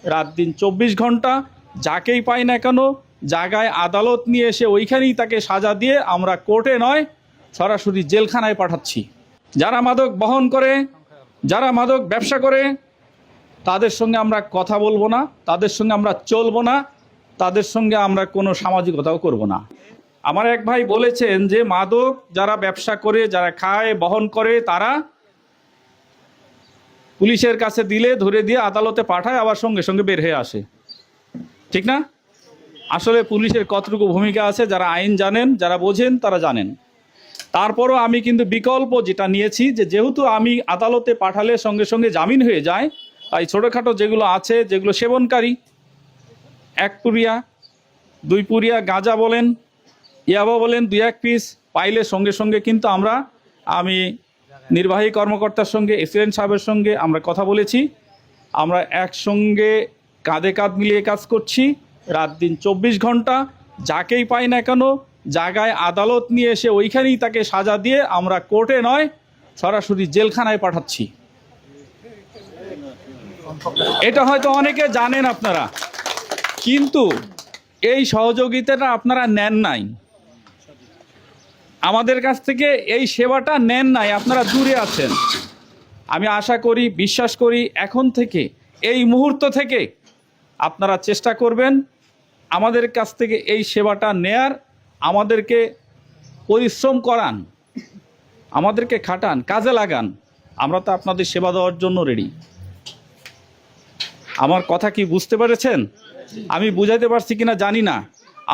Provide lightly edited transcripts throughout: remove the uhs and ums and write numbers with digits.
রাত দিন 24 ঘন্টা যাকেই পাই না কেন জায়গায় আদালত নিয়ে এসে ওইখানেই তাকে সাজা দিয়ে আমরা কোর্টে নয় সরাসরি জেলখানায় পাঠাচ্ছি। যারা মাদক বহন করে, যারা মাদক ব্যবসা করে, তাদের সঙ্গে আমরা কথা বলবো না, তাদের সঙ্গে আমরা চলবো না, তাদের সঙ্গে আমরা কোনো সামাজিকতাও করব না। আমার এক ভাই বলেছেন যে মাদক যারা ব্যবসা করে, যারা খায়, বহন করে, তারা পুলিশের কাছে দিলে ধরে দিয়ে আদালতে পাঠায়, আবার সঙ্গে সঙ্গে বের হয়ে আসে। ঠিক না? আসলে পুলিশের কতটুকু ভূমিকা আছে যারা আইন জানেন, যারা বোঝেন, তারা জানেন। তারপরও আমি কিন্তু বিকল্প যেটা নিয়েছি যে যেহেতু আমি আদালতে পাঠালে সঙ্গে সঙ্গে জামিন হয়ে যায়, তাই ছোটোখাটো যেগুলো আছে, যেগুলো সেবনকারী, 1 পুরিয়া 2 পুরিয়া গাঁজা বলেন, ইয়াবা বলেন, 2-1 পিস পাইলে সঙ্গে সঙ্গে কিন্তু আমি নির্বাহী কর্মকর্তার সঙ্গে, এসিডেন্ট সাহেবের সঙ্গে আমরা কথা বলেছি। আমরা একসঙ্গে কাঁধে কাঁধ মিলিয়ে কাজ করছি। রাত দিন 24 ঘন্টা যাকেই পাই না কেন জায়গায় আদালত নিয়ে এসে ওইখানেই তাকে সাজা দিয়ে আমরা কোর্টে নয় সরাসরি জেলখানায় পাঠাচ্ছি। এটা হয়তো অনেকে জানেন আপনারা, কিন্তু এই সহযোগিতাটা আপনারা নেন নাই, আমাদের কাছ থেকে এই সেবাটা নেন নাই, আপনারা দূরে আছেন। আমি আশা করি, বিশ্বাস করি, এখন থেকে এই মুহূর্ত থেকে আপনারা চেষ্টা করবেন আমাদের কাছ থেকে এই সেবাটা নেয়ার, আমাদেরকে পরিশ্রম করান, আমাদেরকে খাটান, কাজে লাগান। আমরা তো আপনাদের সেবা দেওয়ার জন্য রেডি। আমার কথা কি বুঝতে পেরেছেন? আমি বুঝাইতে পারছি কিনা জানি না।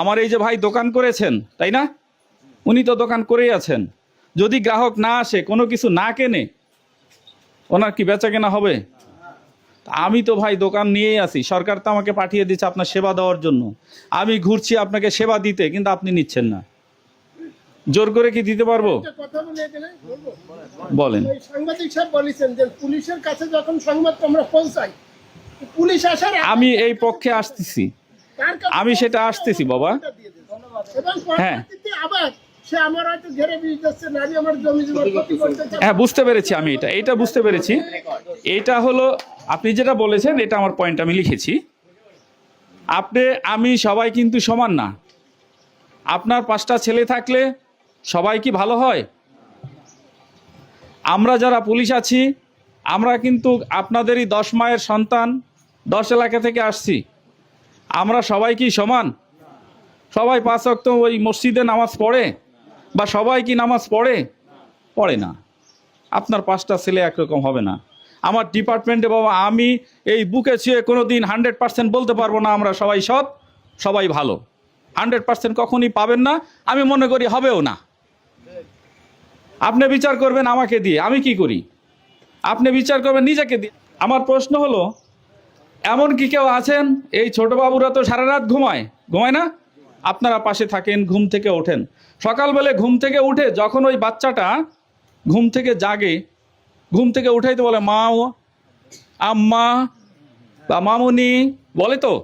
আমার এই যে ভাই দোকান করেছেন, তাই না? উনি তো দোকান করেই আছেন। যদি গ্রাহক না আসে, কোনো কিছু না কেনে, ওনার কি বেচা কেনা হবে? আমি তো ভাই দোকান নিয়েই আছি, সরকার তো আমাকে পাঠিয়ে দিচ্ছে আপনার সেবা দেওয়ার জন্য। আমি ঘুরছি আপনাকে সেবা দিতে, কিন্তু আপনি নিচ্ছেন না। জোর করে কি দিতে পারবো? বলেন। সাংবাদিক সাহেব বলেছেন যে পুলিশের কাছে যখন সংবাদ আমরা পৌঁছাই, পুলিশ আসার আমি এই পক্ষে আসতেছি, আমি সেটা আসতেছি বাবা। হ্যাঁ হ্যাঁ, বুঝতে পেরেছি, আমি এটা বুঝতে পেরেছি। এটা হলো আপনি যেটা বলেছেন, এটা আমার পয়েন্ট আমি লিখেছি। আমি সবাই কিন্তু সমান না। আপনার 5টা ছেলে থাকলে সবাই কি ভালো হয়? আমরা যারা পুলিশ আছি, আমরা কিন্তু আপনাদেরই 10 মায়ের সন্তান, 10 এলাকা থেকে আসছি। আমরা সবাই কি সমান? সবাই 5 ওয়াক্ত ওই মসজিদে নামাজ পড়ে? বা সবাই কি নামাজ পড়ে না। আপনার 5টা ছেলে একরকম হবে না। আমার ডিপার্টমেন্টে বাবা, আমি এই বুকে ছুঁয়ে কোনো দিন 100% বলতে পারবো না আমরা সবাই সৎ, সবাই ভালো। 100% কখনই পাবেন না, আমি মনে করি হবেও না। আপনি বিচার করবেন আমাকে দিয়ে, আমি কি করি? আপনি বিচার করবেন নিজেকে দিয়ে। আমার প্রশ্ন হলো, এমন কি কেউ আছেন, এই ছোট বাবুরা তো সারা রাত ঘুমায় না? আপনারা পাশে থাকেন, ঘুম থেকে ওঠেন, সকালবেলা ঘুম থেকে উঠে যখন ওই বাচ্চাটা ঘুম থেকে জাগে, ঘুম থেকে উঠাইতে বলে মা, আম্মা বা মামুনি বলে তো?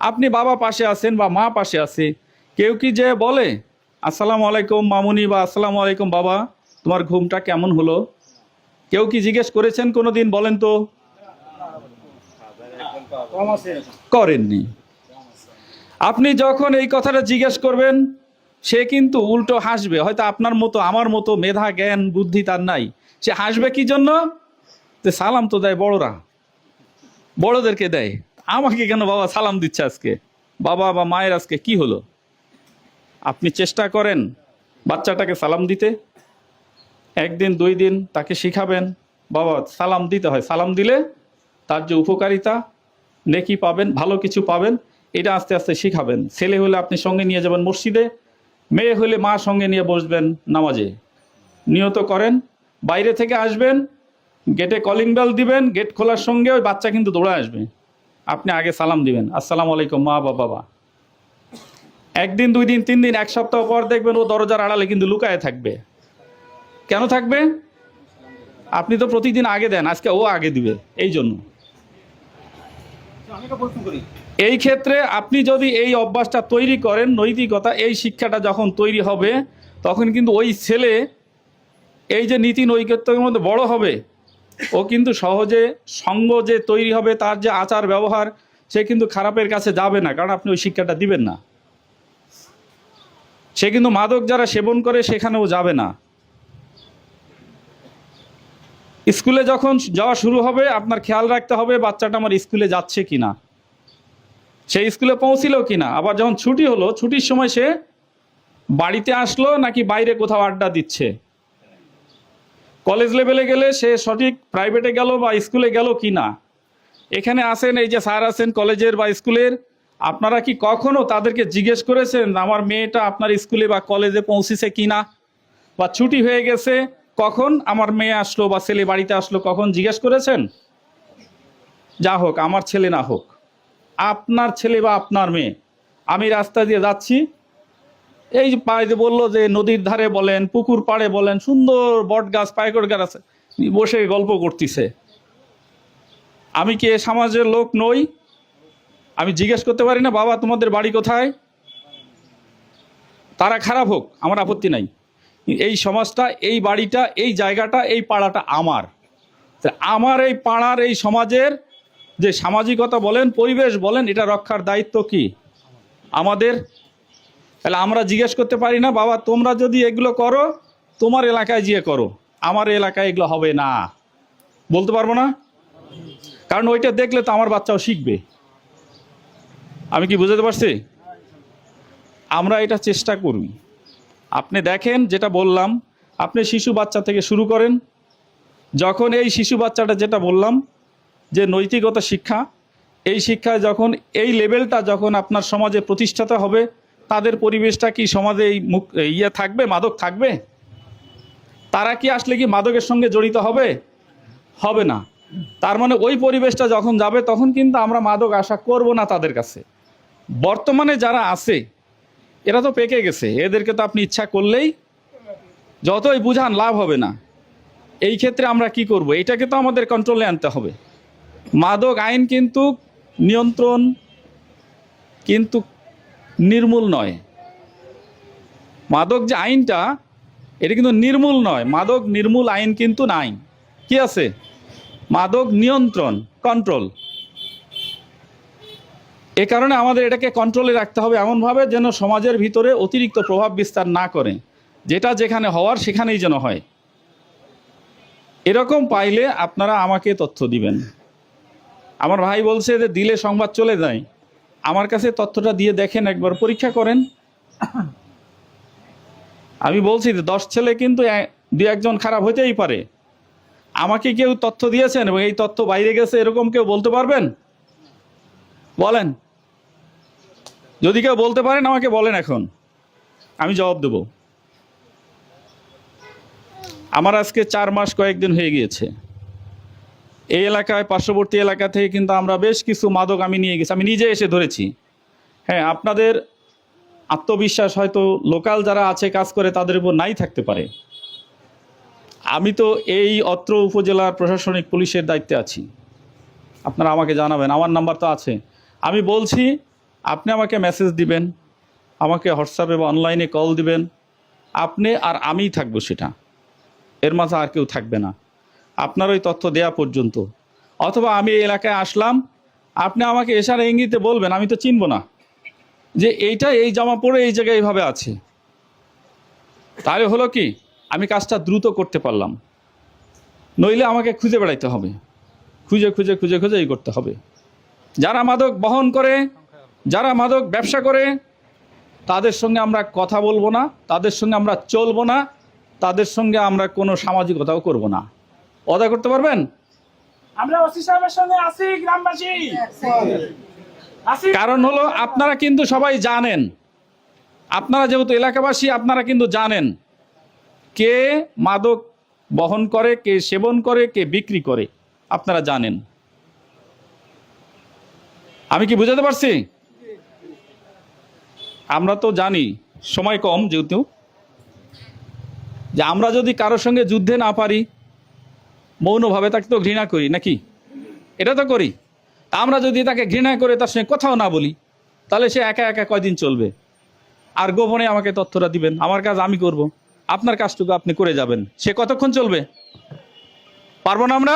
আপনি বাবা পাশে আছেন বা মা পাশে আছে, কেউ কি যে বলে আসসালামু আলাইকুম মামুনি বা আসসালামু আলাইকুম বাবা, তোমার ঘুমটা কেমন হলো? কেউ কি জিজ্ঞেস করেছেন কোনো দিন? বলেন তো। করেননি। আপনি যখন এই কথাটা জিজ্ঞেস করবেন, সে কিন্তু উল্টো হাসবে। হয়তো আপনার মতো আমার মতো মেধা জ্ঞান বুদ্ধি তার নাই। সে হাসবে কি জন্য? তো সালাম তো দেয় বড়রা, বড়দেরকে দেয়, আমাকে কেন বাবা সালাম দিচ্ছে আজকে? বাবা বা মায়ের আজকে কি হলো? আপনি চেষ্টা করেন বাচ্চাটাকে সালাম দিতে। 1 দিন 2 দিন তাকে শিখাবেন বাবা সালাম দিতে হয়, সালাম দিলে তার যে উপকারিতা, নেকি পাবেন, ভালো কিছু পাবেন, এটা আস্তে আস্তে শিখাবেন। ছেলে হলে আপনি সঙ্গে নিয়ে যাবেন মসজিদে, মেয়ে হলে মা সঙ্গে নিয়ে বসবেন নামাজে। নিয়ত করেন, বাইরে থেকে আসবেন, গেটে কলিং বেল দিবেন, গেট খোলার সঙ্গে ওই বাচ্চা কিন্তু দৌড়ে আসবে। আপনি আগে সালাম দিবেন, আসসালামু আলাইকুম মা বা বাবা। 1 দিন 2 দিন 3 দিন 1 সপ্তাহ পর দেখবেন ও দরজার আড়ালে কিন্তু লুকায়ে থাকবে। কেন থাকবে? আপনি তো প্রতিদিন আগে দেন, আজকে ও আগে দিবে। এই জন্য এই ক্ষেত্রে আপনি যদি এই অভ্যাসটা তৈরি করেন, নৈতিকতা, এই শিক্ষাটা যখন তৈরি হবে, তখন কিন্তু ওই ছেলে এই যে নীতি নৈতিকতার মধ্যে বড় হবে, ও কিন্তু সহজে সঙ্গ যে তৈরি হবে, তার যে আচার ব্যবহার, সে কিন্তু খারাপের কাছে যাবে না, কারণ আপনি ওই শিক্ষাটা দিবেন না। সে কিন্তু মাদক যারা সেবন করে সেখানেও যাবে না। স্কুলে যখন যাওয়া শুরু হবে আপনার খেয়াল রাখতে হবে বাচ্চাটা আমার স্কুলে যাচ্ছে কিনা, সে স্কুলে পৌঁছিল কিনা। আবার যখন ছুটি হলো, ছুটির সময় সে বাড়িতে আসলো নাকি বাইরে কোথাও আড্ডা দিচ্ছে। কলেজ লেভেলে গেলে সে সঠিক প্রাইভেটে গেল বা স্কুলে গেল কিনা। এখানে আসেন, এই যে স্যার আছেন কলেজের বা স্কুলের, আপনারা কি কখনো তাদেরকে জিজ্ঞেস করেছেন আমার মেয়েটা আপনার স্কুলে বা কলেজে পৌঁছেছে কিনা, বা ছুটি হয়ে গেছে কখন আমার মেয়ে আসলো বা ছেলে বাড়িতে আসলো কখন জিজ্ঞেস করেছেন? যা হোক, আমার ছেলে না হোক, আপনার ছেলে বা আপনার মেয়ে, আমি রাস্তা দিয়ে যাচ্ছি, এই যে পাড়ে বললো যে নদীর ধারে বলেন, পুকুর পাড়ে বলেন, সুন্দর বট গাছ, পাইকড় গাছ আছে, বসে গল্প করতেছে। আমি কি এ সমাজের লোক নই? আমি জিজ্ঞেস করতে পারি না বাবা তোমাদের বাড়ি কোথায়? তারা খারাপ হোক, আমার আপত্তি নাই। এই সমাজটা, এই বাড়িটা, এই জায়গাটা, এই পাড়াটা আমার। আমার এই পাড়ার, এই সমাজের যে সামাজিকতা বলেন, পরিবেশ বলেন, এটা রক্ষার দায়িত্ব কি আমাদের? তাহলে আমরা জিজ্ঞেস করতে পারি না বাবা তোমরা যদি এগুলো করো তোমার এলাকায় গিয়ে করো, আমার এলাকায় এগুলো হবে না? বলতে পারবো না, কারণ ওইটা দেখলে তো আমার বাচ্চাও শিখবে। আমি কি বুঝাতে পারছি? আমরা এটা চেষ্টা করি। আপনি দেখেন, যেটা বললাম, আপনি শিশু বাচ্চা থেকে শুরু করেন। যখন এই শিশু বাচ্চাটা, যেটা বললাম যে নৈতিকতা শিক্ষা, এই শিক্ষায় যখন এই লেভেলটা যখন আপনার সমাজে প্রতিষ্ঠাত হবে, তাদের পরিবেশটা কি সমাজে এই ইয়ে থাকবে, মাদক থাকবে? তারা কি আসলে কি মাদকের সঙ্গে জড়িত হবে? হবে না। তার মানে ওই পরিবেশটা যখন যাবে তখন কিন্তু আমরা মাদক আশা করব না তাদের কাছে। বর্তমানে যারা আছে এরা তো পেকে গেছে, এদেরকে তো আপনি ইচ্ছা করলেই যতই বুঝান লাভ হবে না। এই ক্ষেত্রে আমরা কি করব? এটাকে তো আমাদের কন্ট্রোলে আনতে হবে। মাদক আইন কিন্তু নিয়ন্ত্রণ, কিন্তু নির্মূল নয়। মাদক যে আইনটা, এটা কিন্তু নির্মূল নয়। মাদক নির্মূল আইন কিন্তু নাই। কি আছে? মাদক নিয়ন্ত্রণ, কন্ট্রোল। এ কারণে আমাদের এটাকে কন্ট্রোলে রাখতে হবে এমনভাবে যেন সমাজের ভিতরে অতিরিক্ত প্রভাব বিস্তার না করে, যেটা যেখানে হওয়ার সেখানেই যেন হয়। এরকম পাইলে আপনারা আমাকে তথ্য দিবেন। আমার ভাই বলছে যে দিলে সংবাদ চলে যায়, আমার কাছে তথ্যটা দিয়ে দেখেন, একবার পরীক্ষা করেন। আমি বলছি যে 10 ছেলে কিন্তু 2-1 খারাপ হতেই পারে। আমাকে কেউ তথ্য দিয়েছেন এবং এই তথ্য বাইরে গেছে এরকম কেউ বলতে পারবেন? বলেন, যদি কেউ বলতে পারেন আমাকে বলেন, এখন আমি জবাব দেব। আমার আজকে 4 মাস কয়েকদিন হয়ে গিয়েছে। এই এলাকায়, পার্শ্ববর্তী এলাকা থেকে কিন্তু আমরা বেশ কিছু মাদক আমি নিয়ে গেছি, আমি নিজে এসে ধরেছি। হ্যাঁ, আপনাদের আত্মবিশ্বাস হয়তো লোকাল যারা আছে কাজ করে তাদের উপর নাই থাকতে পারে। আমি তো এই অত্র উপজেলার প্রশাসনিক পুলিশের দায়িত্বে আছি। আপনারা আমাকে জানাবেন, আমার নাম্বার তো আছে। আমি বলছি আপনি আমাকে মেসেজ দিবেন, আমাকে হোয়াটসঅ্যাপে বা অনলাইনে কল দিবেন, আপনি আর আমিই থাকবো, সেটা এর মাঝে আর কেউ থাকবে না আপনার ওই তথ্য দেয়া পর্যন্ত। অথবা আমি এই এলাকায় আসলাম, আপনি আমাকে এশারা ইঙ্গিতে বলবেন, আমি তো চিনব না যে এইটা এই জামা পরে এই জায়গায় এইভাবে আছে। তাহলে হলো কি, আমি কাজটা দ্রুত করতে পারলাম। নইলে আমাকে খুঁজে বেড়াইতে হবে, খুঁজে খুঁজে খুঁজে খুঁজে এই করতে হবে। যারা মাদক বহন করে, যারা মাদক ব্যবসা করে, তাদের সঙ্গে আমরা কথা বলবো না, তাদের সঙ্গে আমরা চলবো না, তাদের সঙ্গে আমরা কোনো সামাজিকতাও করব না। অদা করতে পারবেন? আমরা ওসি সাহেবের সঙ্গে আছি, গ্রামবাসী আছি। কারণ হলো আপনারা কিন্তু সবাই জানেন, আপনারা যেহেতু এলাকাবাসী, আপনারা কিন্তু জানেন কে মাদক বহন করে, কে সেবন করে, কে বিক্রি করে, আপনারা জানেন। আমি কি বুঝাতে পারছি? আমরা তো জানি সময় কম, যেহেতু যে আমরা যদি কারোর সঙ্গে যুদ্ধে না পারি, মৌনভাবে তাকে তো ঘৃণা করি নাকি? এটা তো করি। আমরা যদি তাকে ঘৃণা করে তার সঙ্গে কথাও না বলি, তাহলে সে একা একা কয়দিন চলবে? আর গোপনে আমাকে তথ্যটা দিবেন, আমার কাজ আমি করব, আপনার কাজটুকু আপনি করে যাবেন, সে কতক্ষণ চলবে? পারবো না আমরা?